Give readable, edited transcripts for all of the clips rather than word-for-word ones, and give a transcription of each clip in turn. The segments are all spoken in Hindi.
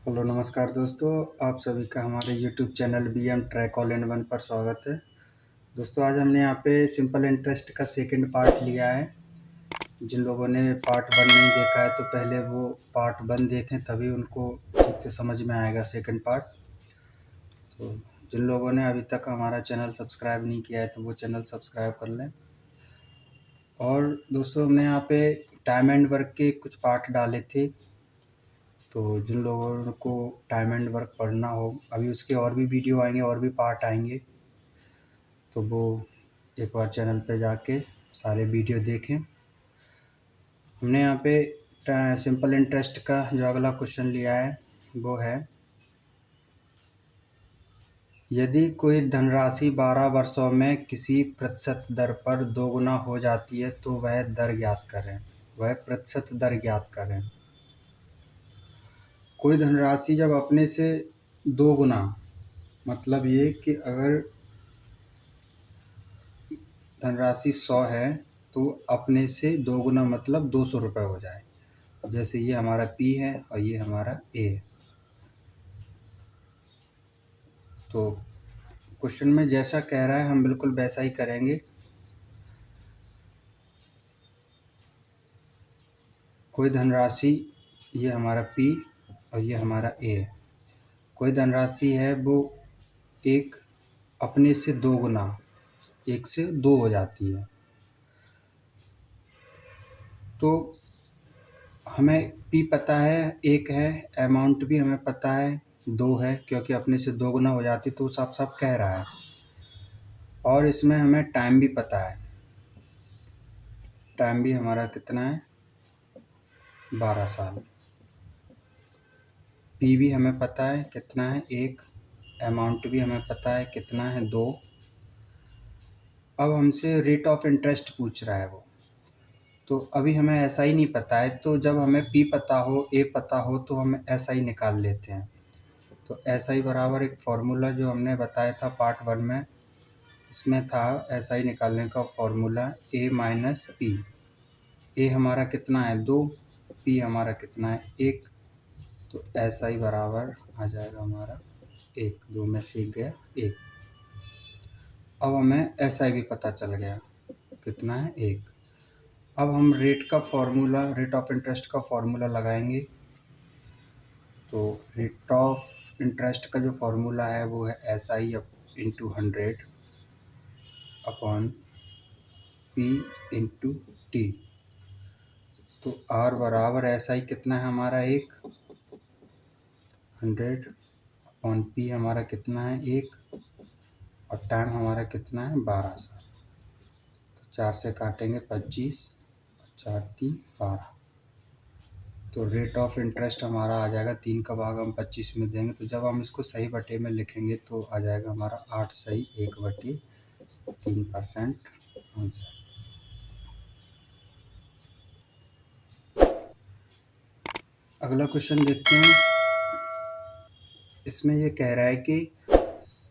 हेलो नमस्कार दोस्तों, आप सभी का हमारे YouTube channel BM track all in one पर स्वागत है। दोस्तों आज हमने यहाँ पे सिंपल इंटरेस्ट का सेकंड पार्ट लिया है। जिन लोगों ने पार्ट 1 नहीं देखा है तो पहले वो पार्ट 1 देखें, तभी उनको ठीक से समझ में आएगा सेकंड पार्ट। तो जिन लोगों ने अभी तक हमारा चैनल सब्सक्राइब नहीं किया है तो वो चैनल सब्सक्राइब कर लें। और दोस्तों हमने यहाँ पे टाइम एंड वर्क के कुछ पार्ट डाले थे, तो जिन लोगों को टाइम एंड वर्क पढ़ना हो, अभी उसके और भी वीडियो आएंगे और भी पार्ट आएंगे, तो वो एक बार चैनल पे जाके सारे वीडियो देखें। हमने यहाँ पे सिंपल इंटरेस्ट का जो अगला क्वेश्चन लिया है वो है, यदि कोई धनराशि 12 वर्षों में किसी प्रतिशत दर पर दोगुना हो जाती है तो वह दर ज्ञात करें। वह प्रतिशत दर ज्ञात करें। कोई धनराशि जब अपने से दोगुना, मतलब ये कि अगर धनराशि 100 है तो अपने से दोगुना मतलब 200 रुपये हो जाए। जैसे ये हमारा P है और ये हमारा A है। तो क्वेश्चन में जैसा कह रहा है हम बिल्कुल वैसा ही करेंगे। कोई धनराशि, ये हमारा P और ये हमारा A है। कोई धनराशि है वो एक अपने से दोगुना, 1 से 2 हो जाती है। तो हमें P पता है 1 है, अमाउंट भी हमें पता है 2 है, क्योंकि अपने से दोगुना हो जाती तो साफ साफ कह रहा है। और इसमें हमें टाइम भी पता है। टाइम भी हमारा कितना है, 12 साल। P भी हमें पता है कितना है, 1। अमाउंट भी हमें पता है कितना है, 2। अब हमसे रेट ऑफ इंटरेस्ट पूछ रहा है वो, तो अभी हमें ऐसा ही नहीं पता है। तो जब हमें P पता हो, A पता हो, तो हम ऐसा ही निकाल लेते हैं। तो ऐसा ही बराबर एक फार्मूला जो हमने बताया था पार्ट 1 में, इसमें था ऐसा ही निकालने का formula A minus P। A हमारा कितना है, 2। P हमारा कितना है, 1। तो ऐसा ही बराबर आ जाएगा हमारा 1। 2 में सीख गया 1। अब हमें SI भी पता चल गया कितना है, 1। अब हम रेट का फार्मूला, रेट ऑफ इंटरेस्ट का फार्मूला लगाएंगे। तो रेट ऑफ इंटरेस्ट का जो फार्मूला है वो है SI into 100 upon P into T। तो R बराबर SI कितना है हमारा, 1। 100 अपॉन P हमारा कितना है, 1। और टाइम हमारा कितना है, 12 साल। तो 4 से काटेंगे 25, 4 3 12। तो रेट ऑफ इंटरेस्ट हमारा आ जाएगा, 3 का भाग हम 25 में देंगे, तो जब हम इसको सही बटे में लिखेंगे तो आ जाएगा हमारा 8 सही 1/3% आंसर। अगला क्वेश्चन देखते हैं। इसमें ये कह रहा है कि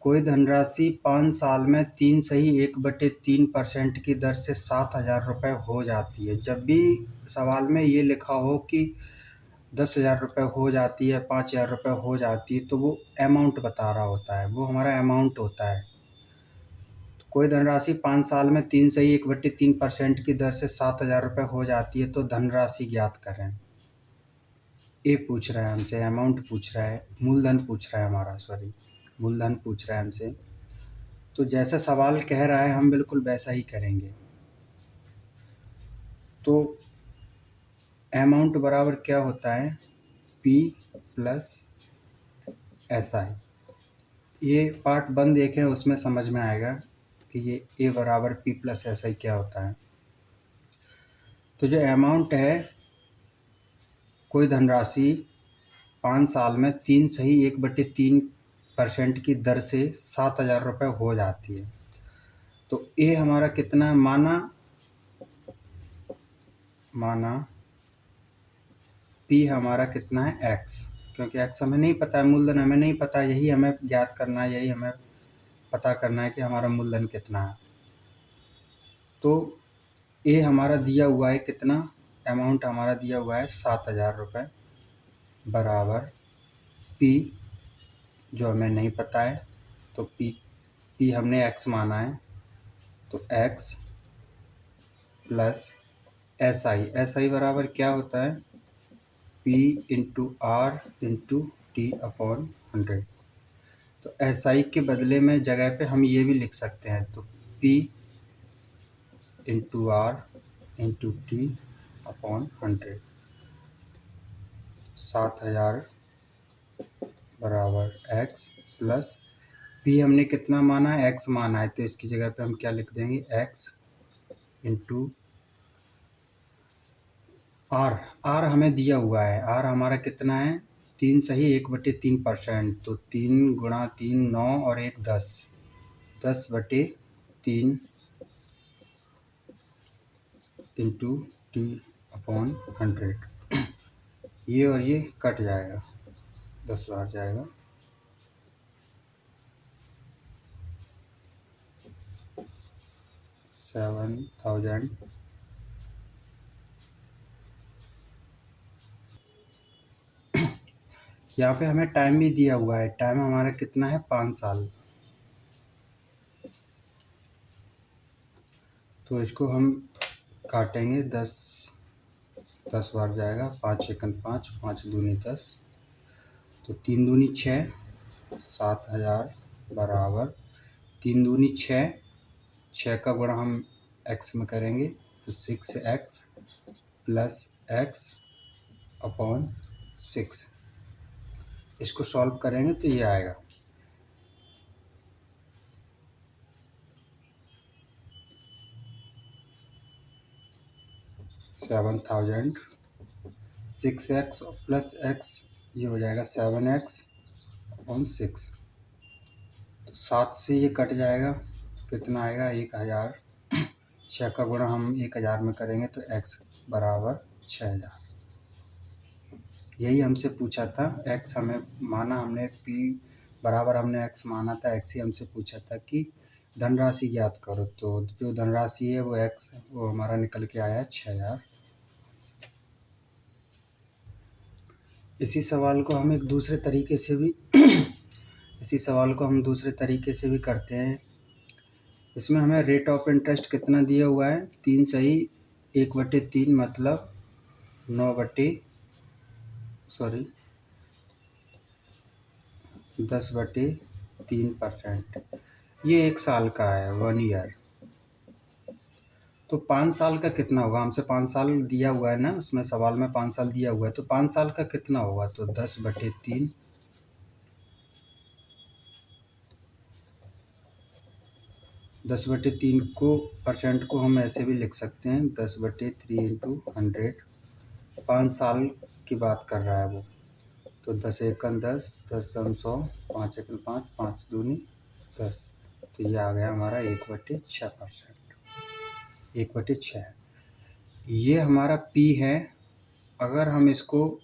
कोई धनराशि 5 साल में 3 सही 1/3% की दर से 7,000 रुपये हो जाती है। जब भी सवाल में ये लिखा हो कि 10,000 रुपये हो जाती है, 5,000 रुपये हो जाती है, तो वो अमाउंट बता रहा होता है, वो हमारा अमाउंट होता है। तो कोई धनराशि 5 साल में 3 सही 1/3% की दर से 7,000 रुपये हो जाती है तो धनराशि ज्ञात करें। ये पूछ रहा है हमसे, अमाउंट पूछ रहा है, मूलधन पूछ रहा है हमारा, सॉरी मूलधन पूछ रहा है हमसे। तो जैसा सवाल कह रहा है हम बिल्कुल वैसा ही करेंगे। तो अमाउंट बराबर क्या होता है, P प्लस SI। ये पार्ट 1 देखें, उसमें समझ में आएगा कि ये A बराबर P प्लस SI क्या होता है। तो जो अमाउंट है, कोई धनराशि 5 साल में 3 सही 1/3% की दर से 7,000 रुपये हो जाती है। तो A हमारा कितना है, माना P हमारा कितना है, X। क्योंकि X हमें नहीं पता है, मूलधन हमें नहीं पता, यही हमें ज्ञात करना है, यही हमें पता करना है कि हमारा मूलधन कितना है। तो A हमारा दिया हुआ है कितना, अमाउंट हमारा दिया हुआ है 7,000 रुपये बराबर पी जो हमें नहीं पता है, तो पी हमने एक्स माना है, तो एक्स प्लस एस आई बराबर क्या होता है, P into R into T upon 100। तो एस आई के बदले में जगह पे हम ये भी लिख सकते हैं, तो P into R into T upon 100, 7000 बराबर एक्स प्लस पी हमने कितना माना है, एक्स माना है, तो इसकी जगह पे हम क्या लिख देंगे, एक्स इंटू आर। आर हमें दिया हुआ है, आर हमारा कितना है, 3 सही 1/3%, तो 3 गुणा 3 9 और 1 10, 10/3 इंटू टी अपॉन 100। ये और ये कट जाएगा, 10 बार जाएगा, 7000। यहाँ पे हमें टाइम भी दिया हुआ है, टाइम हमारा कितना है, 5 साल। तो इसको हम काटेंगे, 10 बार जाएगा, 5 एकन 5, 5 दूनी 10, तो 3 दूनी 6, 7000 बराबर 3 दूनी 6, 6 का गुणा हम x में करेंगे, तो 6x प्लस एक्स अपॉन 6। इसको सॉल्व करेंगे तो ये आएगा, $7000, 6x प्लस x, ये हो जाएगा 7x अपॉन 6। तो 7 से ये कट जाएगा, कितना आएगा, 1000। 6 का गुणा हम 1000 में करेंगे, तो x बराबर 6000। यही हमसे पूछा था, x हमें माना, हमने p बराबर हमने x माना था, x ही हमसे पूछा था कि धनराशि ज्ञात करो। तो जो धनराशि है वो x, वो हमारा निकल के आया 6000। इसी सवाल को हम दूसरे तरीके से भी करते हैं। इसमें हमें रेट ऑफ इंटरेस्ट कितना दिया हुआ है, 3 सही 1/3 मतलब 10/3%। ये 1 साल का है, 1 ईयर। तो 5 साल का कितना होगा, हमसे 5 साल दिया हुआ है ना, उसमें सवाल में 5 साल दिया हुआ है, तो 5 साल का कितना होगा, तो 10/3, 10/3 को परसेंट को हम ऐसे भी लिख सकते हैं, 10/3 इंटू 100। 5 साल की बात कर रहा है वो, तो 10 एकन 10, 10 दम 100, 5 एकन 5, 5 दूनी 10, तो ये आ गया हमारा 1/6%, 1/6। ये हमारा P है। अगर हम इसको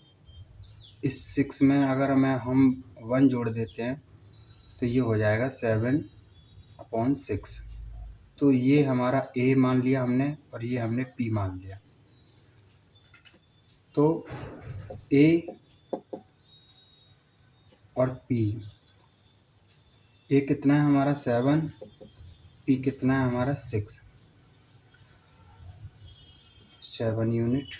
इस 6 में अगर हम 1 जोड़ देते हैं, तो ये हो जाएगा 7/6। तो ये हमारा A मान लिया हमने, और ये हमने P मान लिया। तो A और P, A कितना है हमारा 7, P कितना है हमारा 6, 7 यूनिट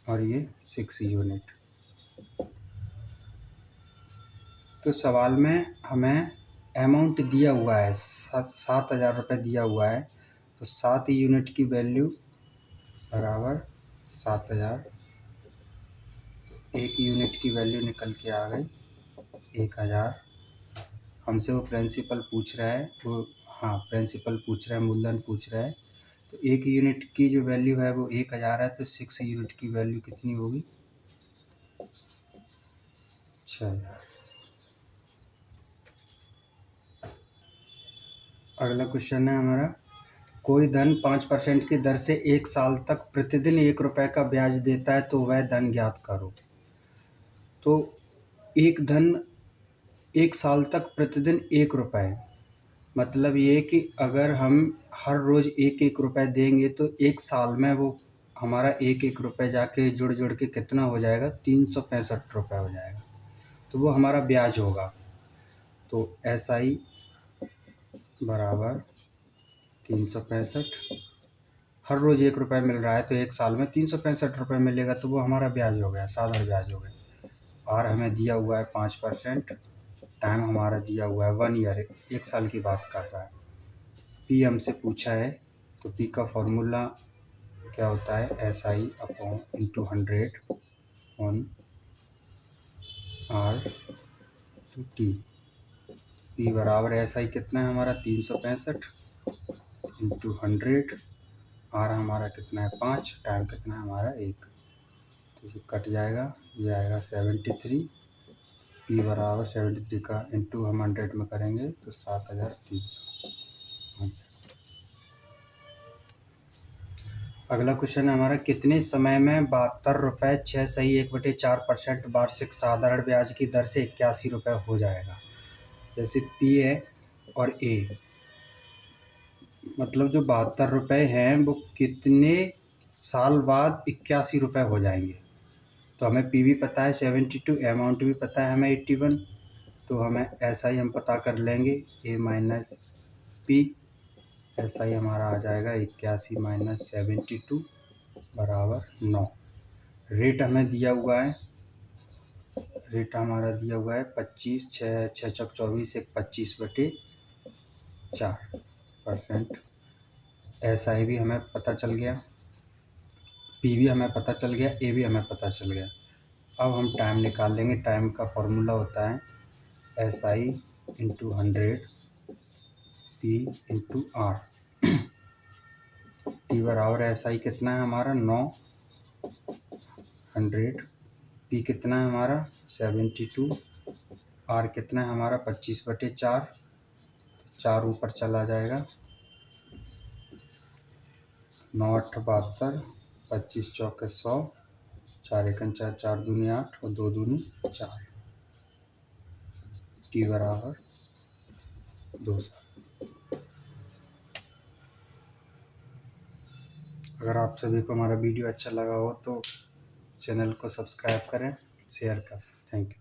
और ये 6 यूनिट। तो सवाल में हमें अमाउंट दिया हुआ है, 7000 रुपये दिया हुआ है, तो 7 यूनिट की वैल्यू बराबर 7000। 1 यूनिट की वैल्यू निकल के आ गई 1000। हमसे वो प्रिंसिपल पूछ रहा है, प्रिंसिपल पूछ रहा है, मूलधन पूछ रहा है। तो 1 यूनिट की जो वैल्यू है वो 1000 है, तो 6 यूनिट की वैल्यू कितनी होगी, 6000। अगला क्वेश्चन है हमारा, कोई धन 5% की दर से 1 साल तक प्रतिदिन 1 रुपये का ब्याज देता है, तो वह धन ज्ञात करो। तो एक धन 1 साल तक प्रतिदिन 1 रुपये, मतलब ये कि अगर हम हर रोज़ 1-1 रुपये देंगे, तो 1 साल में वो हमारा एक एक रुपये जाके जुड़ जुड़ के कितना हो जाएगा, 365 रुपये हो जाएगा। तो वो हमारा ब्याज होगा। तो SI बराबर 365, हर रोज़ 1 रुपये मिल रहा है तो एक साल में 365 रुपये मिलेगा, तो वो हमारा ब्याज हो गया, साधारण ब्याज हो गया। और हमें दिया हुआ है 5%, टाइम हमारा दिया हुआ है 1 ईयर, 1 साल की बात कर रहा है। P हमसे पूछा है, तो P का फॉर्मूला क्या होता है, SI upon into 100 on R/T। P बराबर SI कितना है हमारा 365 इंटू 100, R हमारा कितना है 5, टाइम कितना है हमारा 1, तो ये कट जाएगा, ये आएगा 73। P बराबर 73 का इंटू हम 100 में करेंगे तो 7300। अगला क्वेश्चन है हमारा, कितने समय में 72.6 1/4% वार्षिक साधारण ब्याज की दर से 81 रुपये हो जाएगा। जैसे P है और A, मतलब जो 72 रुपये हैं वो कितने साल बाद 81 रुपये हो जाएंगे। तो हमें P भी पता है 72, अमाउंट भी पता है हमें 81, तो हमें SI हम पता कर लेंगे, A माइनस P। SI हमारा आ जाएगा 81 माइनस 72 बराबर 9। रेट हमें दिया हुआ है, रेट हमारा दिया हुआ है 25, 6 6 चौक 24, 25/4%। SI भी हमें पता चल गया, P भी हमें पता चल गया, A भी हमें पता चल गया। अब हम टाइम निकाल लेंगे। टाइम का फॉर्मूला होता है SI into 100 P into R। T बराबर SI कितना है हमारा 9, 100, P कितना है हमारा 72, R कितना है हमारा 25/4, 4 ऊपर चला जाएगा, 9 8 72, 25 चौके 100, 4 एकन 4, 4 दूनी 8 और 2 दूनी 4। T बराबर 2 साल। अगर आप सभी को हमारा वीडियो अच्छा लगा हो तो चैनल को सब्सक्राइब करें, शेयर करें। Thank you.